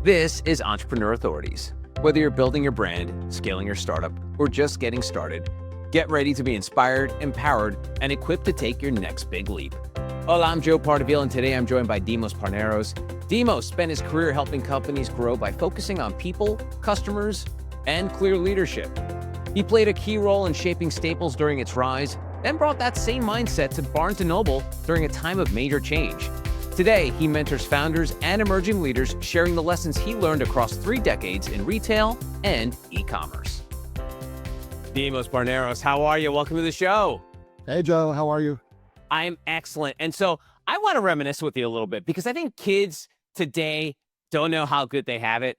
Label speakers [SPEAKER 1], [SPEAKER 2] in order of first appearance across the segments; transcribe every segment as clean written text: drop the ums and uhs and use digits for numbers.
[SPEAKER 1] This is Entrepreneur Authorities. Whether you're building your brand, scaling your startup, or just getting started, get ready to be inspired, empowered, and equipped to take your next big leap. Hola, I'm Joe Pardaville, and today I'm joined by Parneros. Demos spent his career helping companies grow by focusing on people, customers, and clear leadership. He played a key role in shaping Staples during its rise, then brought that same mindset to Barnes & Noble during a time of major change. Today, he mentors founders and emerging leaders, sharing the lessons he learned across 3 decades in retail and e-commerce. Parneros, how are you? Welcome to the show.
[SPEAKER 2] Hey, Joe, how are you?
[SPEAKER 1] I'm excellent. And so I want to reminisce with you a little bit because I think kids today don't know how good they have it.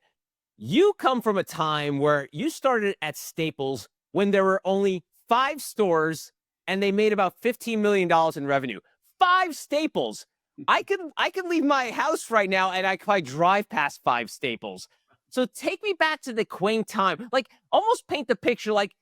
[SPEAKER 1] You come from a time where you started at Staples when there were only 5 stores and they made about $15 million in revenue. 5 Staples. I could leave my house right now and I could probably drive past 5 Staples. So take me back to the quaint time. Like, almost paint the picture. Like,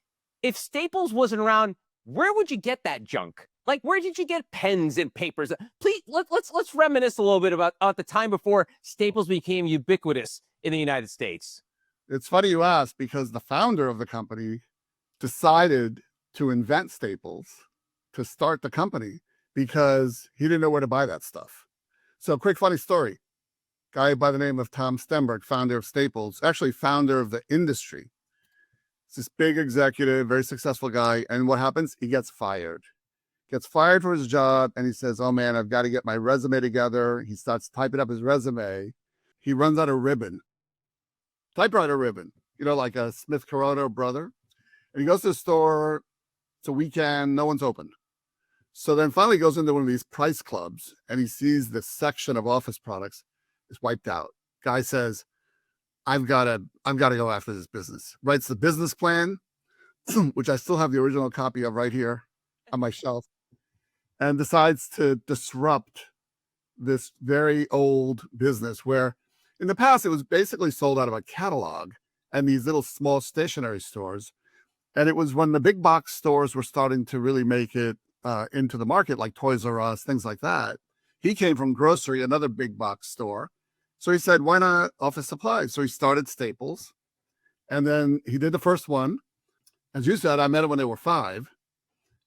[SPEAKER 1] if Staples wasn't around, where would you get that junk? Like, where did you get pens and papers? Please, let's reminisce a little bit about the time before Staples became ubiquitous in the United States.
[SPEAKER 2] It's funny you ask because the founder of the company decided to invent Staples to start the company because he didn't know where to buy that stuff. So, quick funny story. Guy by the name of Tom Stenberg, founder of Staples, actually founder of the industry. It's this big executive, very successful guy. And what happens? He gets fired. Gets fired for his job. And he says, oh man, I've got to get my resume together. He starts typing up his resume. He runs out of ribbon. Typewriter ribbon, like a Smith Corona brother. And he goes to the store. It's a weekend. No one's open. So then finally goes into one of these price clubs and he sees this section of office products is wiped out. Guy says, I've got to go after this business. Writes the business plan, which I still have the original copy of right here on my shelf, and decides to disrupt this very old business where in the past it was basically sold out of a catalog and these little small stationery stores. And it was when the big box stores were starting to really make it into the market, like Toys R Us, things like that. He came from grocery, another big box store. So he said, why not office supplies? So he started Staples. And then he did the first one. As you said, I met him when they were 5.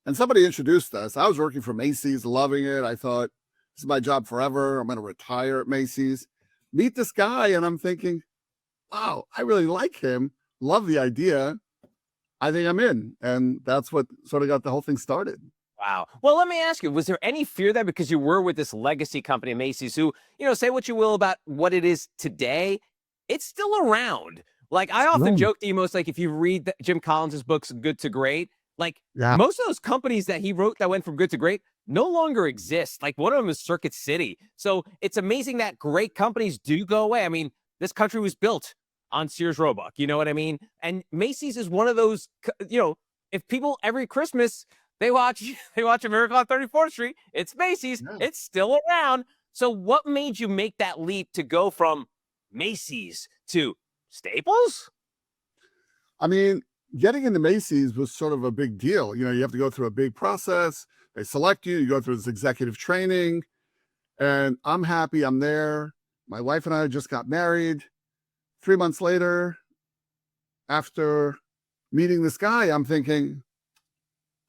[SPEAKER 2] And somebody introduced us. I was working for Macy's, loving it. I thought, this is my job forever. I'm going to retire at Macy's. Meet this guy. And I'm thinking, wow, I really like him. Love the idea. I think I'm in. And that's what sort of got the whole thing started.
[SPEAKER 1] Wow. Well, let me ask you, was there any fear there because you were with this legacy company, Macy's, who, say what you will about what it is today, it's still around. Like, I often joke to you, like, if you read Jim Collins' books, Good to Great, like, most of those companies that he wrote that went from good to great no longer exist. Like, one of them is Circuit City. So it's amazing that great companies do go away. I mean, this country was built on Sears Roebuck, you know what I mean? And Macy's is one of those, if people every Christmas, they watch A Miracle on 34th Street. It's Macy's. Yeah. It's still around. So what made you make that leap to go from Macy's to Staples?
[SPEAKER 2] I mean, getting into Macy's was sort of a big deal. You have to go through a big process. They select you. You go through this executive training. And I'm happy I'm there. My wife and I just got married. 3 months later, after meeting this guy, I'm thinking,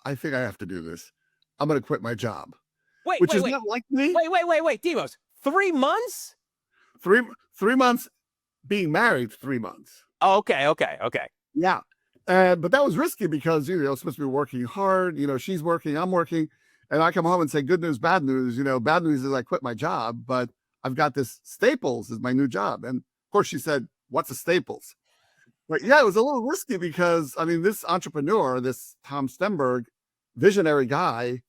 [SPEAKER 2] I think I have to do this. I'm going to quit my job.
[SPEAKER 1] Wait,
[SPEAKER 2] not like me.
[SPEAKER 1] Wait, Demos. 3 months?
[SPEAKER 2] 3 months being married, 3 months.
[SPEAKER 1] Oh, okay.
[SPEAKER 2] Yeah. But that was risky because, I'm supposed to be working hard. She's working, I'm working. And I come home and say, good news, bad news. Bad news is I quit my job, but I've got this Staples is my new job. And of course she said, what's a Staples? But yeah, it was a little risky because, this entrepreneur, this Tom Stenberg, visionary guy,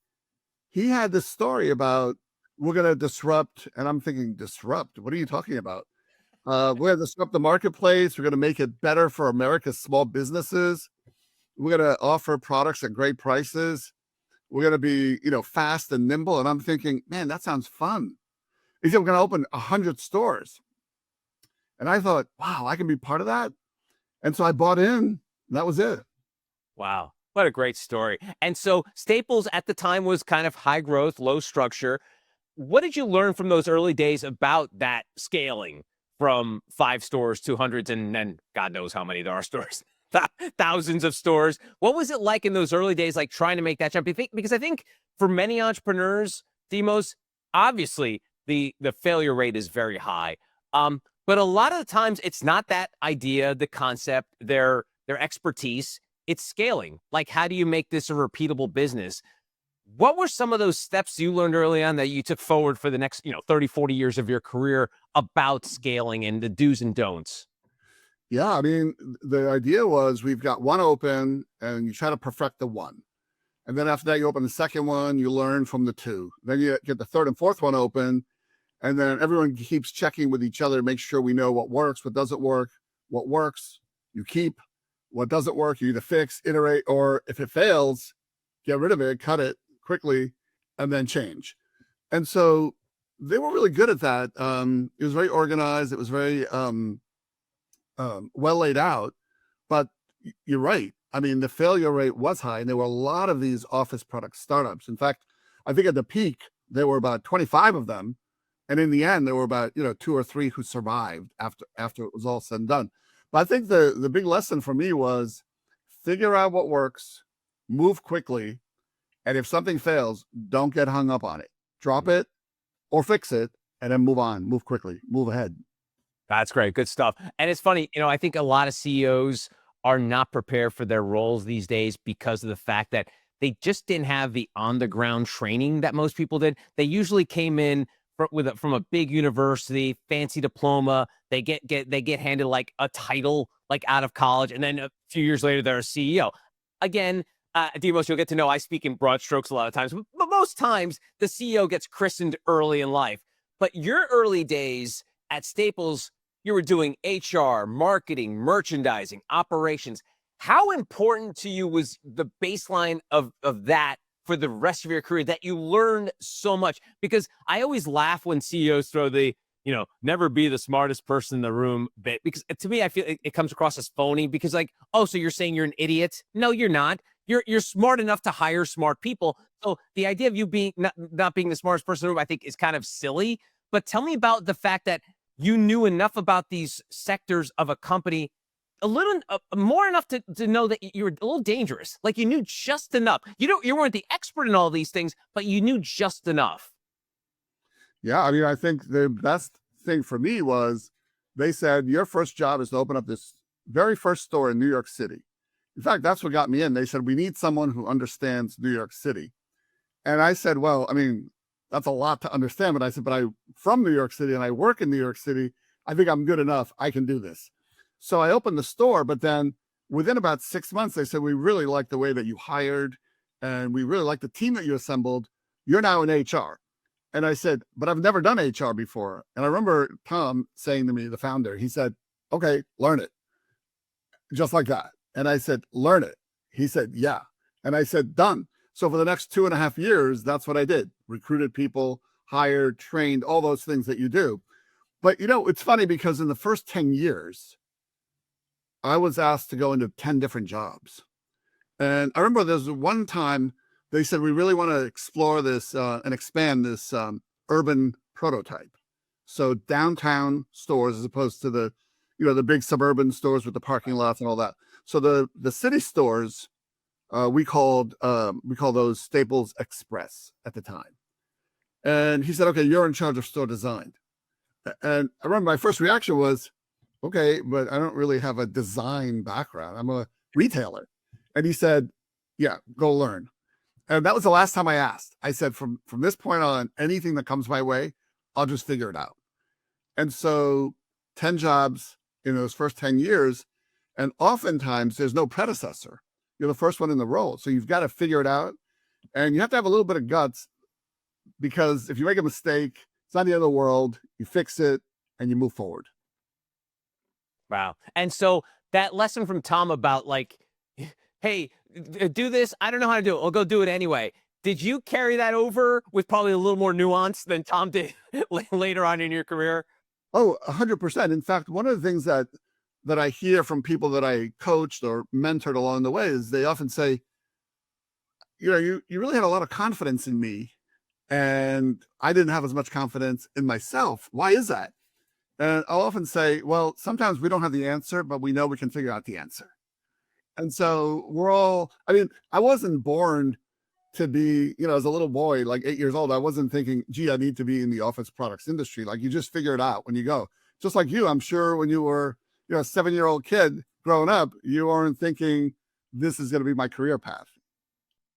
[SPEAKER 2] he had this story about, we're going to disrupt. And I'm thinking, disrupt? What are you talking about? We're going to disrupt the marketplace. We're going to make it better for America's small businesses. We're going to offer products at great prices. We're going to be, fast and nimble. And I'm thinking, man, that sounds fun. He said, we're going to open 100 stores. And I thought, wow, I can be part of that. And so I bought in, and that was it.
[SPEAKER 1] Wow. What a great story. And so Staples at the time was kind of high growth, low structure. What did you learn from those early days about that scaling from 5 stores to hundreds and then God knows how many there are stores, thousands of stores. What was it like in those early days, like trying to make that jump? You think, because I think for many entrepreneurs, Demos, obviously the failure rate is very high. But a lot of the times it's not that idea, the concept, their expertise, it's scaling. Like, how do you make this a repeatable business? What were some of those steps you learned early on that you took forward for the next, 30, 40 years of your career about scaling and the do's and don'ts?
[SPEAKER 2] Yeah, I mean, the idea was we've got one open and you try to perfect the one. And then after that, you open the second one, you learn from the two. Then you get the third and fourth one open. And then everyone keeps checking with each other to make sure we know what works, what doesn't work. What works, you keep. What doesn't work, you either fix, iterate, or if it fails, get rid of it, cut it quickly, and then change. And so they were really good at that. It was very organized. It was very well laid out. But you're right. I mean, the failure rate was high, and there were a lot of these office product startups. In fact, I think at the peak, there were about 25 of them. And in the end, there were about 2 or 3 who survived after it was all said and done. But I think the big lesson for me was figure out what works, move quickly, and if something fails, don't get hung up on it. Drop it or fix it, and then move on, move quickly, move ahead.
[SPEAKER 1] That's great. Good stuff. And it's funny, I think a lot of CEOs are not prepared for their roles these days because of the fact that they just didn't have the on the ground training that most people did. They usually came in from a big university, fancy diploma. They get handed like a title, like out of college, and then a few years later they're a CEO. Again, Demos, you'll get to know I speak in broad strokes a lot of times, but most times the CEO gets christened early in life. But your early days at Staples, you were doing HR, marketing, merchandising, operations. How important to you was the baseline of that for the rest of your career that you learned so much? Because I always laugh when CEOs throw the, never be the smartest person in the room bit, because to me, I feel it comes across as phony because like, oh, so you're saying you're an idiot? No, you're not. You're smart enough to hire smart people. So the idea of you being not being the smartest person in the room, I think is kind of silly. But tell me about the fact that you knew enough about these sectors of a company, a little more enough to know that you were a little dangerous. Like you knew just enough. You weren't the expert in all these things, but you knew just enough.
[SPEAKER 2] Yeah, I mean, I think the best thing for me was they said, your first job is to open up this very first store in New York City. In fact, that's what got me in. They said, we need someone who understands New York City. And I said, well, I mean, that's a lot to understand. But I said, but I'm from New York City and I work in New York City. I think I'm good enough. I can do this. So I opened the store, but then within about 6 months, they said, we really like the way that you hired and we really like the team that you assembled. You're now in HR. And I said, but I've never done HR before. And I remember Tom saying to me, the founder, he said, okay, learn it. Just like that. And I said, learn it. He said, yeah. And I said, done. So for the next 2.5 years, that's what I did. Recruited people, hired, trained, all those things that you do. But, it's funny because in the first 10 years, I was asked to go into 10 different jobs. And I remember there's one time they said, we really want to explore this and expand this urban prototype. So downtown stores, as opposed to the big suburban stores with the parking lots and all that. So the city stores, we called those Staples Express at the time. And he said, okay, you're in charge of store design. And I remember my first reaction was, okay, but I don't really have a design background. I'm a retailer. And he said, yeah, go learn. And that was the last time I asked. I said, from this point on, anything that comes my way, I'll just figure it out. And so 10 jobs in those first 10 years. And oftentimes there's no predecessor. You're the first one in the role. So you've got to figure it out. And you have to have a little bit of guts, because if you make a mistake, it's not the end of the world. You fix it and you move forward.
[SPEAKER 1] Wow. And so that lesson from Tom about like, hey, do this. I don't know how to do it. I'll go do it anyway. Did you carry that over with probably a little more nuance than Tom did later on in your career?
[SPEAKER 2] Oh, 100%. In fact, one of the things that I hear from people that I coached or mentored along the way is they often say, you really had a lot of confidence in me and I didn't have as much confidence in myself. Why is that? And I'll often say, well, sometimes we don't have the answer, but we know we can figure out the answer. And so we're all, I mean, I wasn't born to be, as a little boy, like 8 years old, I wasn't thinking, gee, I need to be in the office products industry. Like you just figure it out when you go. Just like you, I'm sure when you were, a 7-year-old kid growing up, you weren't thinking this is going to be my career path.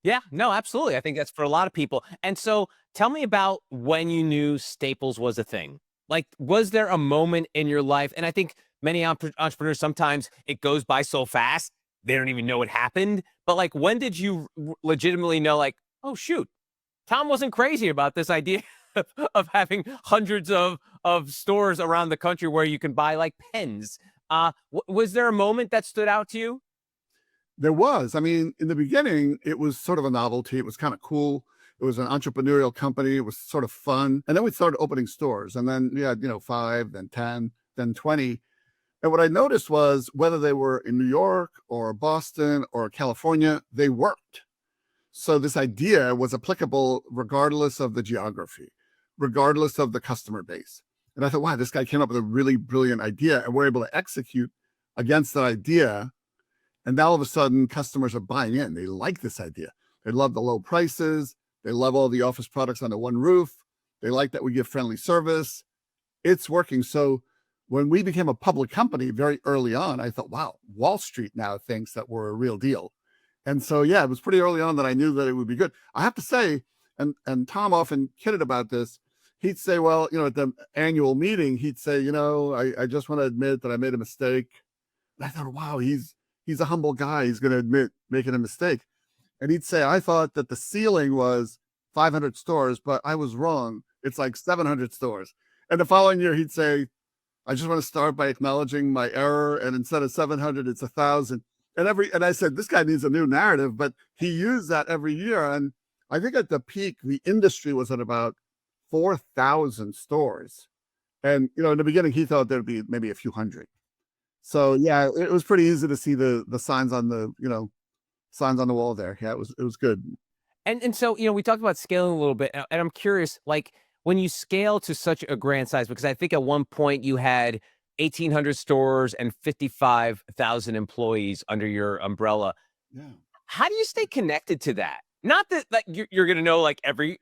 [SPEAKER 1] Yeah, no, absolutely. I think that's for a lot of people. And so tell me about when you knew Staples was a thing. Like, was there a moment in your life? And I think many entrepreneurs, sometimes it goes by so fast, they don't even know it happened. But like, when did you legitimately know, like, oh, shoot, Tom wasn't crazy about this idea of having hundreds of stores around the country where you can buy like pens? Was there a moment that stood out to you?
[SPEAKER 2] There was. I mean, in the beginning, it was sort of a novelty. It was kind of cool. It was an entrepreneurial company. It was sort of fun. And then we started opening stores. And then we had, 5, then 10, then 20. And what I noticed was whether they were in New York or Boston or California, they worked. So this idea was applicable regardless of the geography, regardless of the customer base. And I thought, wow, this guy came up with a really brilliant idea and we're able to execute against that idea. And now all of a sudden, customers are buying in. They like this idea. They love the low prices. They love all the office products under one roof. They like that we give friendly service. It's working. So when we became a public company very early on, I thought, wow, Wall Street now thinks that we're a real deal. And so, yeah, it was pretty early on that I knew that it would be good. I have to say, and Tom often kidded about this. He'd say, well, at the annual meeting, he'd say, I just want to admit that I made a mistake. And I thought, wow, he's a humble guy. He's going to admit making a mistake. And he'd say, I thought that the ceiling was 500 stores, but I was wrong. It's like 700 stores. And the following year, he'd say, I just want to start by acknowledging my error. And instead of 700, it's 1,000. And I said, this guy needs a new narrative, but he used that every year. And I think at the peak, the industry was at about 4,000 stores. And, in the beginning, he thought there'd be maybe a few hundred. So yeah, it was pretty easy to see the signs on the, signs on the wall there. Yeah, it was good.
[SPEAKER 1] And so, we talked about scaling a little bit, and I'm curious, like when you scale to such a grand size, because I think at one point you had 1,800 stores and 55,000 employees under your umbrella.
[SPEAKER 2] Yeah.
[SPEAKER 1] How do you stay connected to that? Not that like you're going to know like every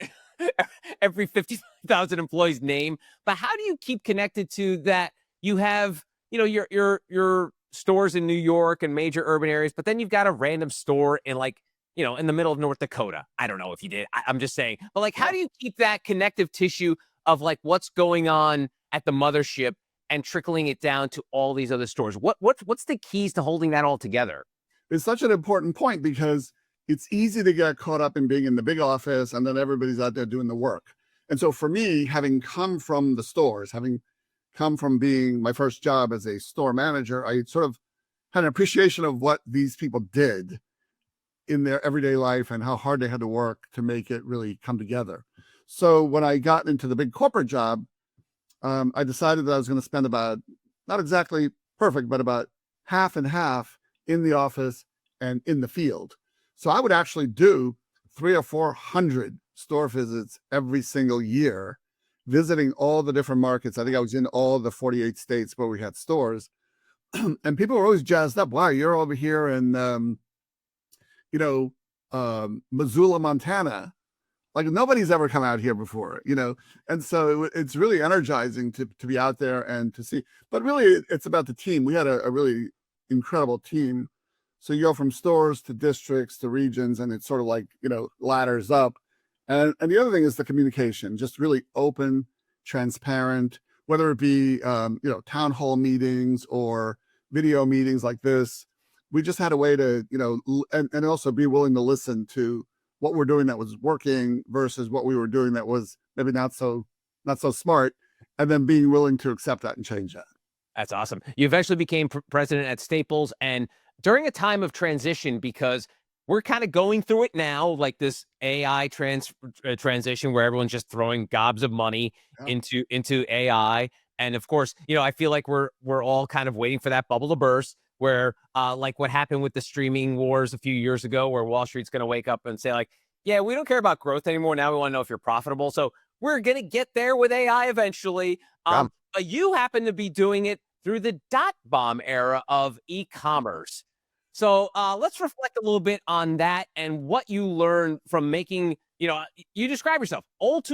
[SPEAKER 1] every 50,000 employees name, but how do you keep connected to that? You have, your stores in New York and major urban areas, but then you've got a random store in like, in the middle of North Dakota. I don't know if you did. I'm just saying. But like, how do you keep that connective tissue of like what's going on at the mothership and trickling it down to all these other stores? What's the keys to holding that all together?
[SPEAKER 2] It's such an important point because it's easy to get caught up in being in the big office and then everybody's out there doing the work. And so for me, having come from the stores, having come from being my first job as a store manager, I sort of had an appreciation of what these people did in their everyday life and how hard they had to work to make it really come together. So when I got into the big corporate job, I decided that I was going to spend about, not exactly perfect, but about half and half in the office and in the field. So I would actually do 300 or 400 store visits every single year, visiting all the different markets. I think I was in all the 48 states where we had stores. And people were always jazzed up. Wow, you're over here in, Missoula, Montana. Like nobody's ever come out here before, And so it's really energizing to be out there and to see. But really, it's about the team. We had a really incredible team. So you go from stores to districts to regions, and it's sort of like, ladders up. And the other thing is the communication, just really open, transparent, whether it be, town hall meetings or video meetings like this. We just had a way to, and also be willing to listen to what we're doing that was working versus what we were doing that was maybe not so smart, and then being willing to accept that and change that.
[SPEAKER 1] That's awesome. You eventually became president at Staples, and during a time of transition, because we're kind of going through it now, like this AI transition where everyone's just throwing gobs of money into AI. And of course, I feel like we're all kind of waiting for that bubble to burst, where like what happened with the streaming wars a few years ago, where Wall Street's going to wake up and say like, yeah, we don't care about growth anymore. Now we want to know if you're profitable. So we're going to get there with AI eventually.
[SPEAKER 2] Yeah.
[SPEAKER 1] But you happen to be doing it through the dot-bomb era of e-commerce. So let's reflect a little bit on that and what you learned from making, you describe yourself, old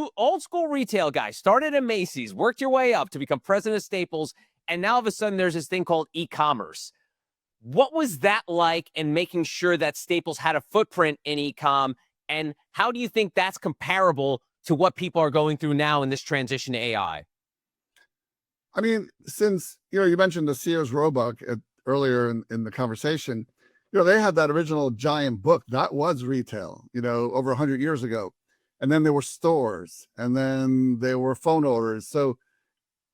[SPEAKER 1] school retail guy, started at Macy's, worked your way up to become president of Staples, and now all of a sudden there's this thing called e-commerce. What was that like in making sure that Staples had a footprint in e-com? And how do you think that's comparable to what people are going through now in this transition to AI?
[SPEAKER 2] I mean, since, you mentioned the Sears Roebuck earlier in the conversation, they had that original giant book that was retail, over 100 years ago. And then there were stores, and then there were phone orders. So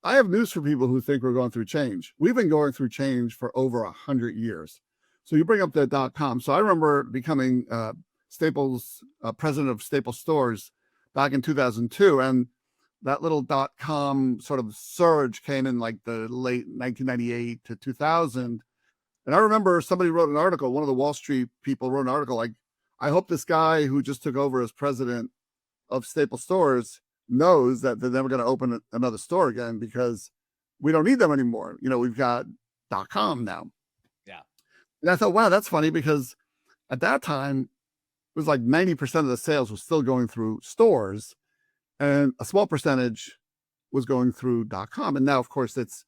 [SPEAKER 2] I have news for people who think we're going through change. We've been going through change for over 100 years. So you bring up the .com. So I remember becoming Staples president of Staples stores back in 2002, and that little .com sort of surge came in like the late 1998 to 2000. And I remember somebody wrote an article, one of the Wall Street people wrote an article like, I hope this guy who just took over as president of Staples stores knows that they're never going to open another store again because we don't need them anymore. We've got .com now.
[SPEAKER 1] Yeah.
[SPEAKER 2] And I thought, wow, that's funny, because at that time, it was like 90% of the sales was still going through stores, and a small percentage was going through .com. And now, of course, it's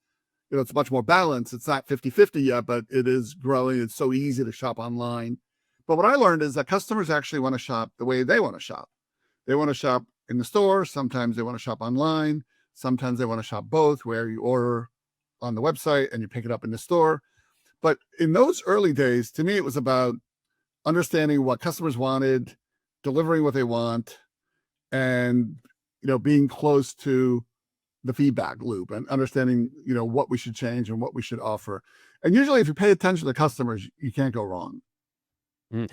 [SPEAKER 2] much more balanced. It's not 50-50 yet, but it is growing. It's so easy to shop online. But what I learned is that customers actually want to shop the way they want to shop. They want to shop in the store. Sometimes they want to shop online. Sometimes they want to shop both, where you order on the website and you pick it up in the store. But in those early days, to me, it was about understanding what customers wanted, delivering what they want, and being close to the feedback loop and understanding what we should change and what we should offer. And usually, if you pay attention to customers, you can't go wrong.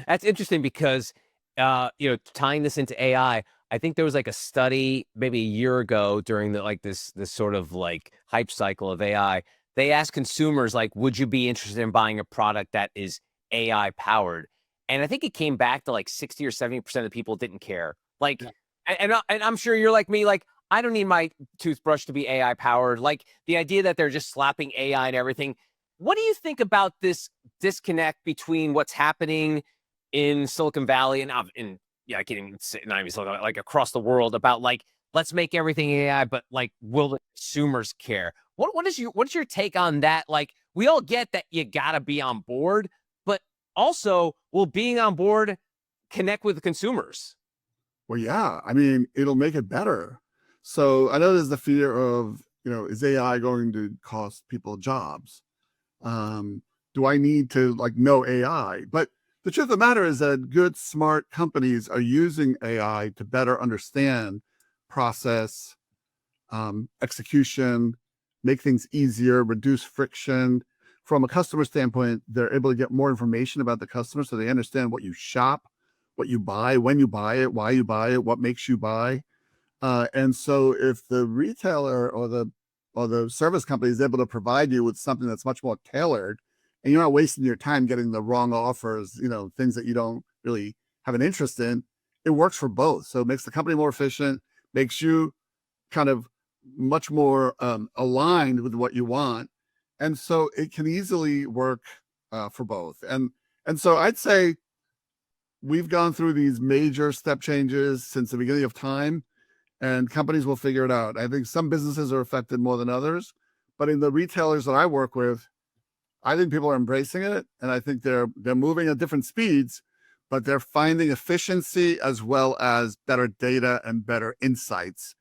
[SPEAKER 1] That's interesting because tying this into AI, I think there was like a study maybe a year ago during this sort of like hype cycle of AI. They asked consumers, like, would you be interested in buying a product that is AI powered? And I think it came back to like 60 or 70% of the people didn't care. Like, and I'm sure you're like me, like, I don't need my toothbrush to be AI powered. Like, the idea that they're just slapping AI and everything. What do you think about this disconnect between what's happening in Silicon Valley and I can't even say, not even Silicon Valley, like across the world, about like, let's make everything AI, but like, will the consumers care? What's your take on that? Like, we all get that you gotta be on board, but also, will being on board connect with the consumers?
[SPEAKER 2] Well, yeah, I mean, it'll make it better. So I know there's the fear of, is AI going to cost people jobs? Do I need to know AI? But the truth of the matter is that good, smart companies are using AI to better understand process, execution, make things easier, reduce friction. From a customer standpoint, they're able to get more information about the customer, so they understand what you shop, what you buy, when you buy it, why you buy it, what makes you buy. And so if the retailer or the service company is able to provide you with something that's much more tailored, and you're not wasting your time getting the wrong offers, things that you don't really have an interest in, it works for both. So it makes the company more efficient, makes you kind of much more aligned with what you want. And so it can easily work for both. And so I'd say we've gone through these major step changes since the beginning of time, and companies will figure it out. I think some businesses are affected more than others, but in the retailers that I work with, I think people are embracing it, and I think they're moving at different speeds, but they're finding efficiency as well as better data and better insights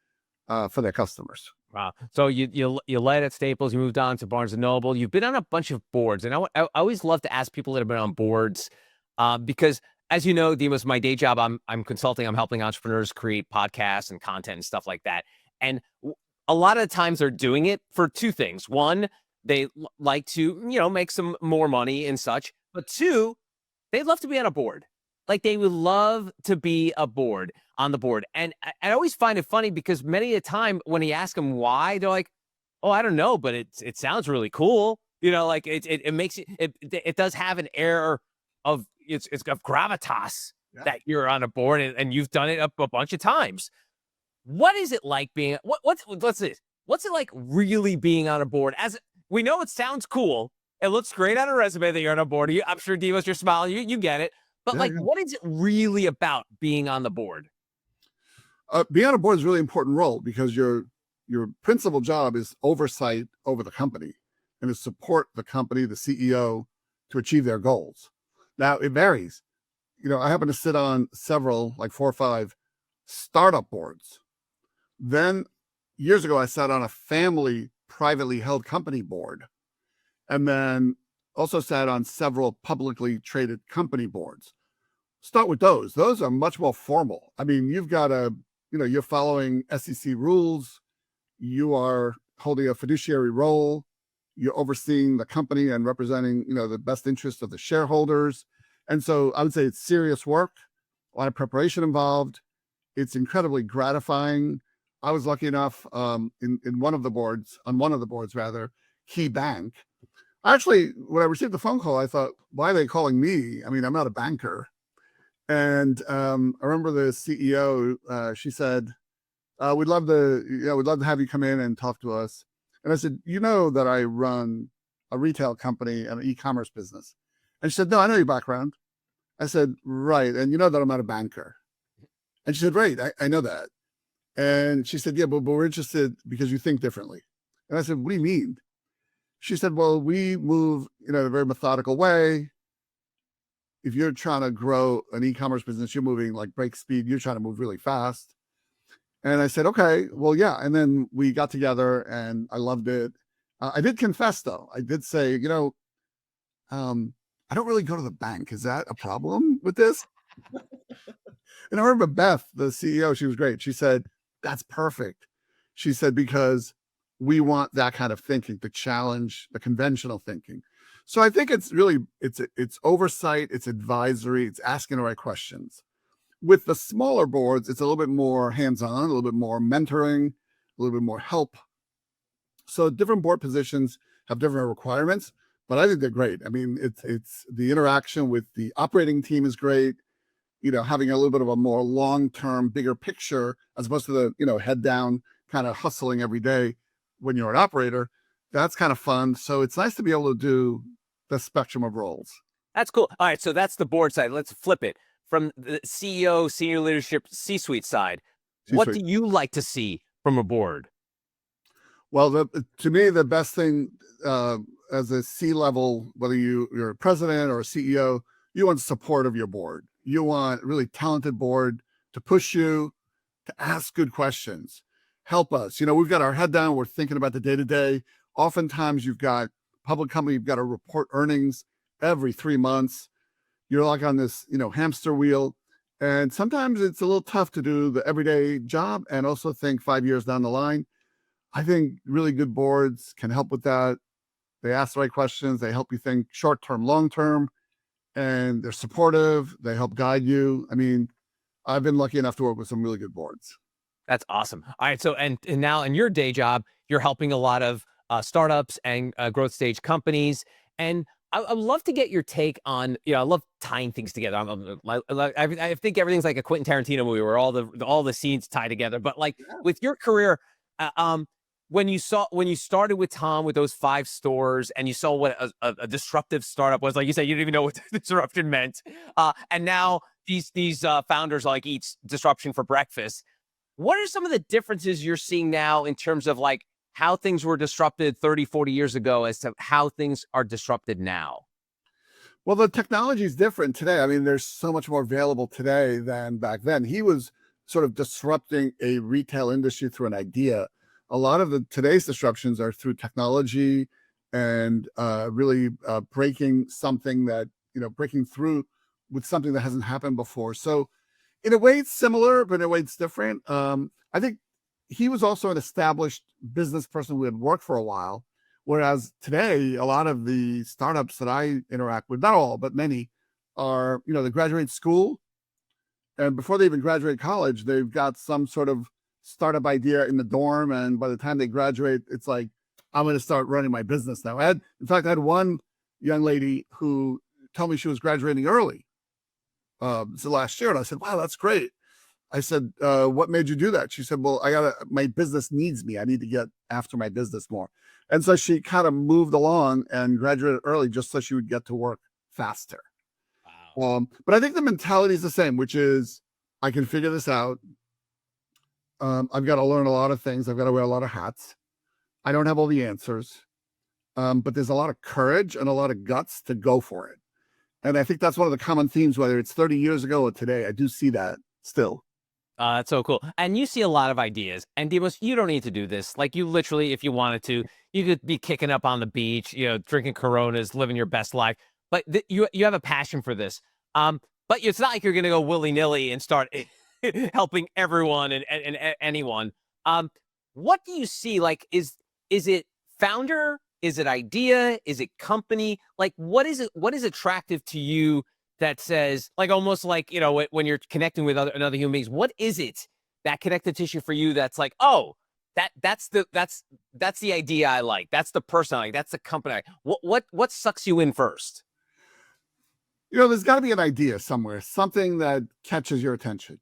[SPEAKER 2] for their customers.
[SPEAKER 1] Wow. So you led at Staples, you moved on to Barnes and Noble. You've been on a bunch of boards, and I always love to ask people that have been on boards because, as you know, Demos, my day job, I'm consulting, I'm helping entrepreneurs create podcasts and content and stuff like that. And a lot of times they're doing it for two things. One, they like to make some more money and such, but two, they'd love to be on a board. Like, they would love to be on the board. And I always find it funny because many a time when you ask them why, they're like, oh, I don't know, but it sounds really cool. Like it makes it does have an air of it's of gravitas that you're on a board and you've done it a bunch of times. What is it like being what's this? What's it like really being on a board? As we know, it sounds cool. It looks great on a resume that you're on a board. I'm sure Divas, you're smiling. You get it. But
[SPEAKER 2] Yeah,
[SPEAKER 1] like,
[SPEAKER 2] yeah.
[SPEAKER 1] what is it really about being on the board?
[SPEAKER 2] Being on a board is a really important role because your principal job is oversight over the company and to support the company, the CEO, to achieve their goals. Now it varies. I happen to sit on several, like 4 or 5 startup boards. Then years ago, I sat on a family privately held company board, and then also sat on several publicly traded company boards. Start with those. Those are much more formal. I mean, you've got you're following SEC rules. You are holding a fiduciary role. You're overseeing the company and representing, the best interest of the shareholders. And so I would say it's serious work, a lot of preparation involved. It's incredibly gratifying. I was lucky enough in one of the boards, on one of the boards rather, Key Bank. Actually, when I received the phone call, I thought, why are they calling me? I mean, I'm not a banker. And I remember the CEO, she said, we'd love to have you come in and talk to us. And I said, that I run a retail company and an e-commerce business. And she said, no, I know your background. I said, right. And you know that I'm not a banker. And she said, right, I know that. And she said, yeah, but we're interested because you think differently. And I said, what do you mean? She said, well, we move in a very methodical way. If you're trying to grow an e-commerce business, you're moving like break speed. You're trying to move really fast. And I said, okay, well, yeah. And then we got together and I loved it. I did confess, though. I did say, I don't really go to the bank. Is that a problem with this? And I remember Beth, the CEO, she was great. She said, that's perfect. She said, because we want that kind of thinking to challenge the conventional thinking. So I think it's really, it's oversight, it's advisory, it's asking the right questions. With the smaller boards, it's a little bit more hands-on, a little bit more mentoring, a little bit more help. So different board positions have different requirements, but I think they're great. I mean, it's the interaction with the operating team is great. Having a little bit of a more long-term, bigger picture, as opposed to the, head down kind of hustling every day when you're an operator. That's kind of fun. So it's nice to be able to do the spectrum of roles.
[SPEAKER 1] That's cool. All right, so that's the board side. Let's flip it from the CEO, senior leadership, C-suite side. What do you like to see from a board?
[SPEAKER 2] Well, to me, the best thing as a C-level, whether you're a president or a CEO, you want support of your board. You want a really talented board to push you, to ask good questions, help us. We've got our head down. We're thinking about the day-to-day. Oftentimes you've got public company, you've got to report earnings every 3 months. You're like on this, hamster wheel. And sometimes it's a little tough to do the everyday job and also think 5 years down the line. I think really good boards can help with that. They ask the right questions. They help you think short-term, long-term, and they're supportive. They help guide you. I mean, I've been lucky enough to work with some really good boards.
[SPEAKER 1] That's awesome. All right. So, and now in your day job, you're helping a lot of startups and growth stage companies. And I'd love to get your take on, I love tying things together. I think everything's like a Quentin Tarantino movie where all the scenes tie together. But like with your career, when you started with Tom with those 5 stores and you saw what a disruptive startup was, like you said, you didn't even know what disruption meant. And now these founders like eat disruption for breakfast. What are some of the differences you're seeing now in terms of like how things were disrupted 30, 40 years ago as to how things are disrupted now?
[SPEAKER 2] Well, the technology is different today. I mean, there's so much more available today than back then. He was sort of disrupting a retail industry through an idea. A lot of today's disruptions are through technology and really breaking something that, breaking through with something that hasn't happened before. So in a way it's similar, but in a way it's different. I think he was also an established business person who had worked for a while. Whereas today, a lot of the startups that I interact with, not all, but many are, they graduate school. And before they even graduate college, they've got some sort of startup idea in the dorm. And by the time they graduate, it's like, I'm going to start running my business now. In fact, I had one young lady who told me she was graduating early. So last year, and I said, wow, that's great. I said, what made you do that? She said, well, my business needs me. I need to get after my business more. And so she kind of moved along and graduated early just so she would get to work faster.
[SPEAKER 1] Wow.
[SPEAKER 2] But I think the mentality is the same, which is I can figure this out. I've got to learn a lot of things. I've got to wear a lot of hats. I don't have all the answers, but there's a lot of courage and a lot of guts to go for it. And I think that's one of the common themes, whether it's 30 years ago or today. I do see that still.
[SPEAKER 1] That's so cool. And you see a lot of ideas. And Demos, you don't need to do this. Like you literally, if you wanted to, you could be kicking up on the beach, drinking Coronas, living your best life. But you have a passion for this. But it's not like you're going to go willy-nilly and start helping everyone and anyone. What do you see? Like, is it founder? Is it idea? Is it company? Like, what is it? What is attractive to you that says, like, almost like, when you're connecting with other human beings, what is it, that connective tissue for you that's like, oh, that's the idea I like. That's the person I like. That's the company. What sucks you in first?
[SPEAKER 2] There's got to be an idea somewhere, something that catches your attention.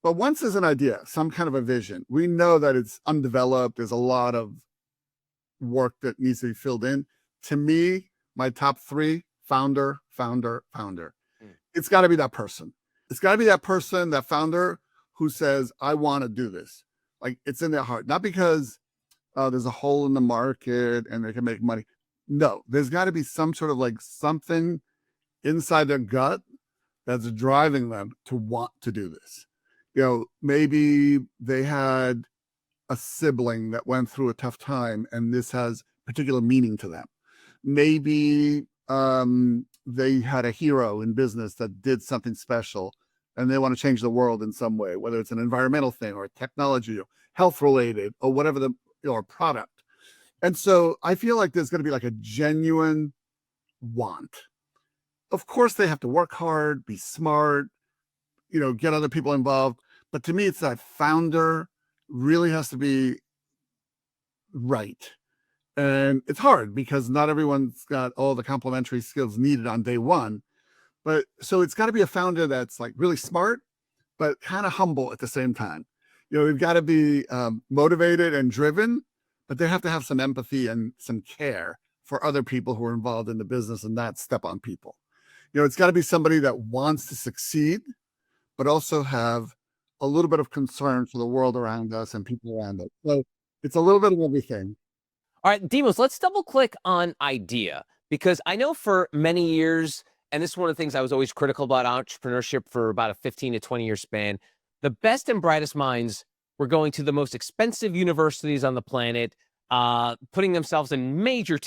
[SPEAKER 2] But once there's an idea, some kind of a vision, we know that it's undeveloped. There's a lot of work that needs to be filled in. To me, my top three: founder. It's got to be that person. It's got to be that person, that founder who says, I want to do this. Like, it's in their heart, not because there's a hole in the market and they can make money. No, there's got to be some sort of like something inside their gut that's driving them to want to do this. Maybe they had a sibling that went through a tough time and this has particular meaning to them. Maybe they had a hero in business that did something special and they want to change the world in some way, whether it's an environmental thing or technology or health related or whatever or product. And so I feel like there's going to be like a genuine want. Of course, they have to work hard, be smart, get other people involved. But to me, it's that founder really has to be right. And it's hard because not everyone's got all the complementary skills needed on day one. But so it's got to be a founder that's like really smart, but kind of humble at the same time. They've got to be motivated and driven, but they have to have some empathy and some care for other people who are involved in the business and not step on people. It's got to be somebody that wants to succeed, but also have a little bit of concern for the world around us and people around us. So it's a little bit of everything.
[SPEAKER 1] All right, Demos, let's double click on idea, because I know for many years, and this is one of the things I was always critical about entrepreneurship for about a 15 to 20 year span, the best and brightest minds were going to the most expensive universities on the planet, putting themselves in major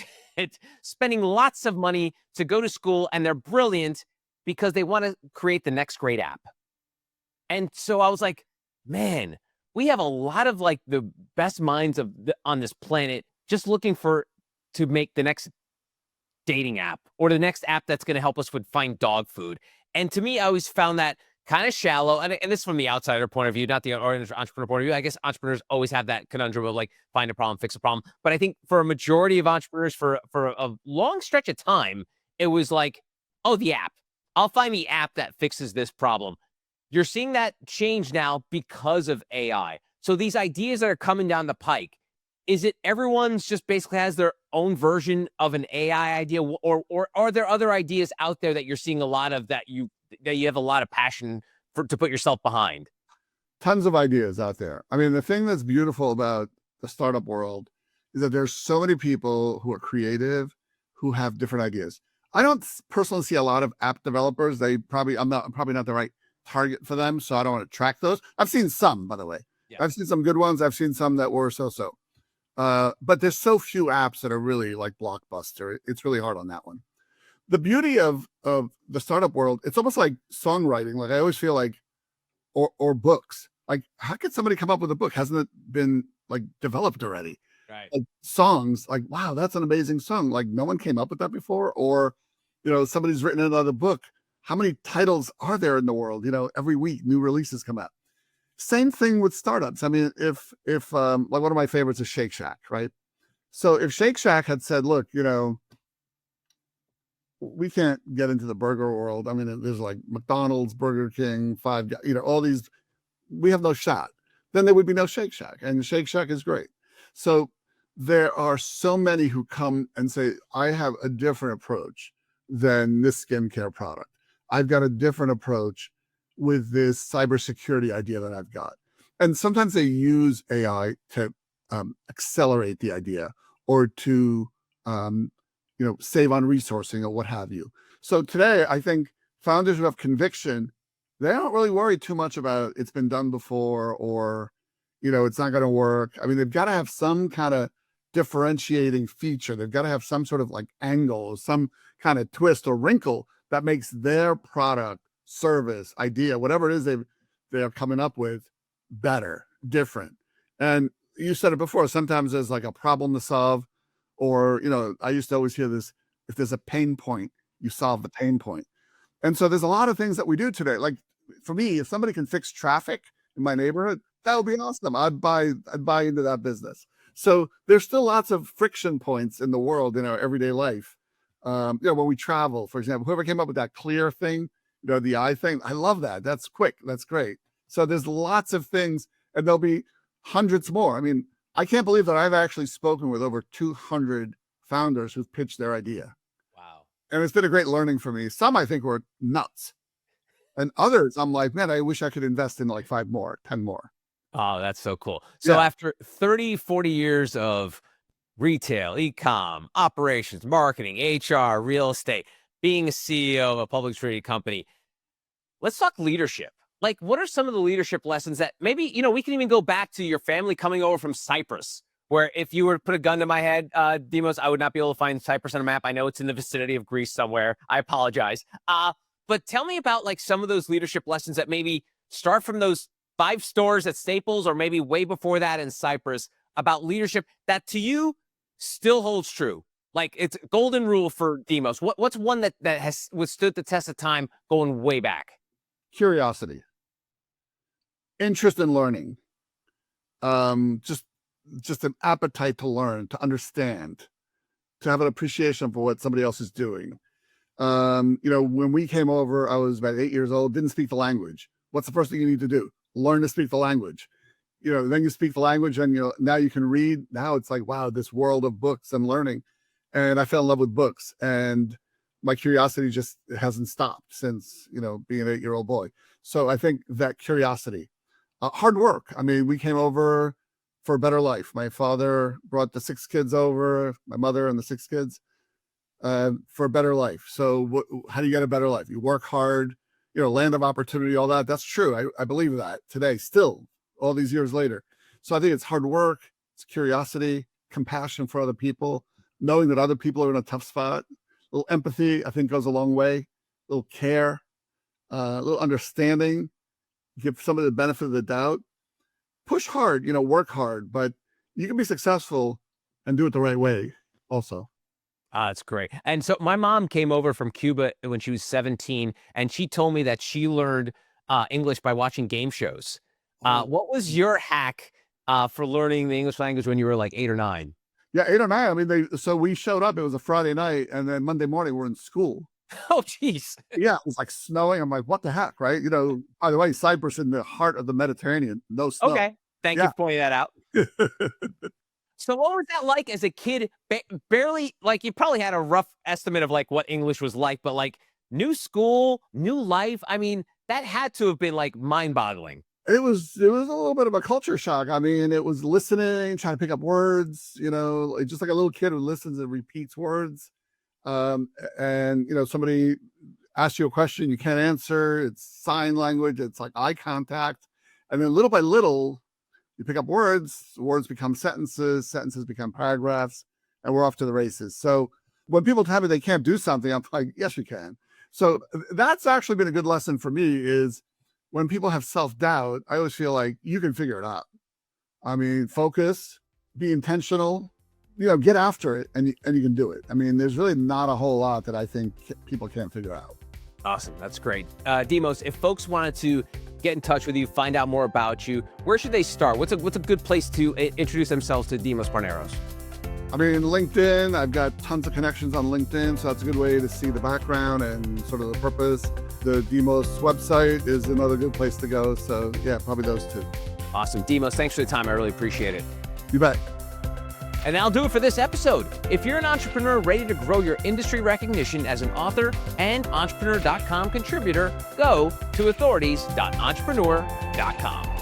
[SPEAKER 1] spending lots of money to go to school, and they're brilliant because they want to create the next great app. And so I was like, man, we have a lot of like the best minds on this planet just looking to make the next dating app or the next app that's going to help us with find dog food. And to me, I always found that kind of shallow. And this is from the outsider point of view, not the entrepreneur point of view. I guess entrepreneurs always have that conundrum of like find a problem, fix a problem. But I think for a majority of entrepreneurs for a long stretch of time, it was like, oh, the app. I'll find the app that fixes this problem. You're seeing that change now because of AI. So these ideas that are coming down the pike, is it everyone's just basically has their own version of an AI idea, or are there other ideas out there that you're seeing a lot of that you have a lot of passion to put yourself behind?
[SPEAKER 2] Tons of ideas out there. I mean, the thing that's beautiful about the startup world is that there's so many people who are creative, who have different ideas. I don't personally see a lot of app developers. I'm probably not the right target for them, so I don't want to track those. I've seen some, by the way. Yeah. I've seen some good ones. I've seen some that were so-so. But there's so few apps that are really like blockbuster. It's really hard on that one. The beauty of the startup world, it's almost like songwriting. Like I always feel like, or books. Like, how could somebody come up with a book? Hasn't it been like developed already?
[SPEAKER 1] Right.
[SPEAKER 2] Like, songs, like, wow, that's an amazing song. Like no one came up with that before. Or, somebody's written another book. How many titles are there in the world? Every week new releases come out. Same thing with startups. I mean, if like one of my favorites is Shake Shack, right? So if Shake Shack had said, look, we can't get into the burger world. I mean, there's like McDonald's, Burger King, Five Guys, all these we have no shot. Then there would be no Shake Shack, and Shake Shack is great. So there are so many who come and say, I have a different approach than this skincare product. I've got a different approach with this cybersecurity idea that I've got. And sometimes they use AI to accelerate the idea or to save on resourcing or what have you. So today, I think founders who have conviction, they don't really worry too much about it's been done before or, it's not going to work. I mean, they've got to have some kind of differentiating feature. They've got to have some sort of like angle or some kind of twist or wrinkle that makes their product, service, idea, whatever it is they're coming up with better, different. And you said it before, sometimes there's like a problem to solve, or, I used to always hear this, if there's a pain point, you solve the pain point. And so there's a lot of things that we do today. Like for me, if somebody can fix traffic in my neighborhood, that would be awesome. I'd buy into that business. So there's still lots of friction points in the world in our everyday life. When we travel, for example, whoever came up with that clear thing, the eye thing, I love that. That's quick. That's great. So there's lots of things, and there'll be hundreds more. I mean, I can't believe that I've actually spoken with over 200 founders who've pitched their idea.
[SPEAKER 1] Wow.
[SPEAKER 2] And it's been a great learning for me. Some I think were nuts. And others, I'm like, man, I wish I could invest in like 5 more, 10 more.
[SPEAKER 1] Oh, that's so cool. So after 30, 40 years of retail, e-com, operations, marketing, HR, real estate, being a CEO of a publicly traded company, let's talk leadership. Like, what are some of the leadership lessons that maybe, we can even go back to your family coming over from Cyprus, where if you were to put a gun to my head, Demos, I would not be able to find Cyprus on a map. I know it's in the vicinity of Greece somewhere. I apologize. But tell me about like some of those leadership lessons that maybe start from those 5 stores at Staples or maybe way before that in Cyprus, about leadership that to you still holds true. Like it's golden rule for Demos. What's one that has withstood the test of time going way back?
[SPEAKER 2] Curiosity, interest in learning, just an appetite to learn, to understand, to have an appreciation for what somebody else is doing. When we came over, I was about 8 years old, didn't speak the language. What's the first thing you need to do? Learn to speak the language. Then you speak the language and now you can read. Now it's like, wow, this world of books and learning. And I fell in love with books, and my curiosity just hasn't stopped since, being an 8-year-old boy. So I think that curiosity, hard work. I mean, we came over for a better life. My father brought the 6 kids over, my mother and the 6 kids, for a better life. So how do you get a better life? You work hard, land of opportunity, all that. That's true. I believe that today, still, all these years later. So I think it's hard work, it's curiosity, compassion for other people, knowing that other people are in a tough spot. A little empathy, I think, goes a long way. A little care, a little understanding, give somebody the benefit of the doubt. Push hard, work hard, but you can be successful and do it the right way also.
[SPEAKER 1] That's great. And so my mom came over from Cuba when she was 17, and she told me that she learned English by watching game shows. What was your hack for learning the English language when you were like 8 or 9?
[SPEAKER 2] Yeah, 8 or 9. I mean, so we showed up. It was a Friday night, and then Monday morning we're in school.
[SPEAKER 1] Oh, geez.
[SPEAKER 2] Yeah, it was like snowing. I'm like, what the heck, right? By the way, Cyprus in the heart of the Mediterranean, no snow.
[SPEAKER 1] Okay. Thank you for pointing that out. So what was that like as a kid? Barely, like you probably had a rough estimate of like what English was like, but like new school, new life. I mean, that had to have been like mind-boggling.
[SPEAKER 2] It was a little bit of a culture shock. I mean, it was listening, trying to pick up words, just like a little kid who listens and repeats words. And somebody asks you a question you can't answer. It's sign language. It's like eye contact. And then little by little, you pick up words become sentences become paragraphs, and we're off to the races. So when people tell me they can't do something, I'm like, yes, you can. So that's actually been a good lesson for me, is when people have self-doubt, I always feel like you can figure it out. I mean, focus, be intentional, get after it, and you can do it. I mean, there's really not a whole lot that I think people can't figure out.
[SPEAKER 1] Awesome. That's great. Demos, if folks wanted to get in touch with you, find out more about you, where should they start? What's a good place to introduce themselves to Demos Parneros?
[SPEAKER 2] I mean, LinkedIn, I've got tons of connections on LinkedIn, so that's a good way to see the background and sort of the purpose. The Demos website is another good place to go. So yeah, probably those two.
[SPEAKER 1] Awesome. Demos, thanks for the time. I really appreciate it.
[SPEAKER 2] You bet.
[SPEAKER 1] And that'll do it for this episode. If you're an entrepreneur ready to grow your industry recognition as an author and entrepreneur.com contributor, go to authorities.entrepreneur.com.